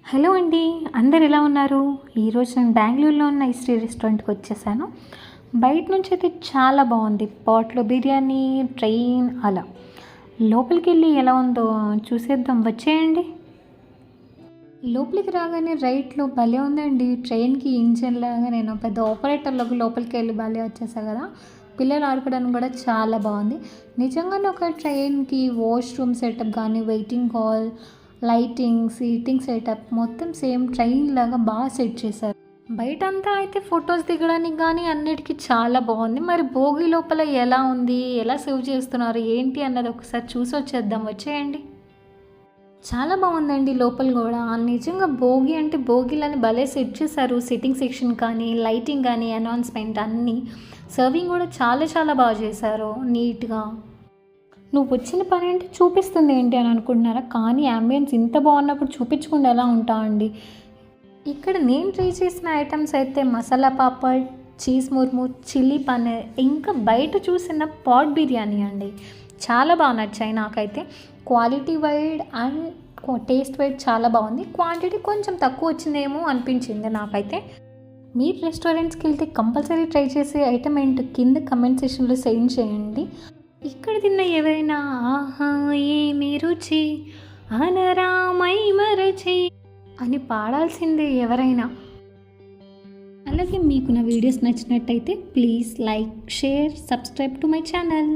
Hello అండి, అందరు ఎలా ఉన్నారు? ఈరోజు నేను బెంగళూరులో ఉన్న ఇస్ట్రీ రెస్టారెంట్కి వచ్చేసాను. బయట నుంచి అయితే చాలా బాగుంది. పాట్లో బిర్యానీ, ట్రైన్ అలా. లోపలికి వెళ్ళి ఎలా ఉందో చూసేద్దాం, వచ్చేయండి. లోపలికి రాగానే రైట్లో భలే ఉందండి. ట్రైన్కి ఇంజన్ లాగా నేను పెద్ద ఆపరేటర్లోకి లోపలికి వెళ్ళి భలే వచ్చేసా కదా. పిల్లలు ఆడుకోవడానికి కూడా చాలా బాగుంది. నిజంగానే ఒక ట్రైన్కి వాష్రూమ్ సెటప్ కానీ, waiting hall, lighting, seating setup మొత్తం సేమ్ ట్రైన్ లాగా బాగా సెట్ చేశారు. బయటంతా అయితే ఫొటోస్ దిగడానికి కానీ అన్నిటికీ చాలా బాగుంది. మరి భోగి లోపల ఎలా ఉంది, ఎలా సేవ్ చేస్తున్నారు ఏంటి అన్నది ఒకసారి చూసి వచ్చేద్దాం, వచ్చేయండి. చాలా బాగుందండి లోపల కూడా. నిజంగా భోగి అంటే భోగిలని భలే సెట్ చేశారు. సిట్టింగ్ సెక్షన్ కానీ, లైటింగ్ కానీ, అనౌన్స్మెంట్ అన్నీ. సర్వింగ్ కూడా చాలా చాలా బాగా చేశారు నీట్గా. నువ్వు వచ్చిన పని అంటే చూపిస్తుంది ఏంటి అని అనుకుంటున్నారా? కానీ అంబియన్స్ ఇంత బాగున్నప్పుడు చూపించకుండా ఎలా ఉంటా అండి. ఇక్కడ నేను ట్రై చేసిన ఐటమ్స్ అయితే మసాలా పాపడ్, చీజ్ ముర్ము, చిల్లీ పన్నీర్, ఇంకా బయట చూసిన పాట్ బిర్యానీ అండి. చాలా బాగా నచ్చాయి నాకైతే. Quality wide and taste wide చాలా బాగుంది. క్వాంటిటీ కొంచెం తక్కువ వచ్చిందేమో అనిపించింది నాకైతే. మీరు రెస్టారెంట్స్కి వెళ్తే కంపల్సరీ ట్రై చేసే ఐటమ్ ఏంటో కింద కమెంట్ సెక్షన్లో సెండ్ చేయండి. ఇక్కడ తిన్న ఎవరైనా ఆహా ఏమి రుచి అనరామై మరచి అని పాడాల్సిందే ఎవరైనా. అలాగే మీకు నా వీడియోస్ నచ్చినట్టయితే please like, share, subscribe to my channel.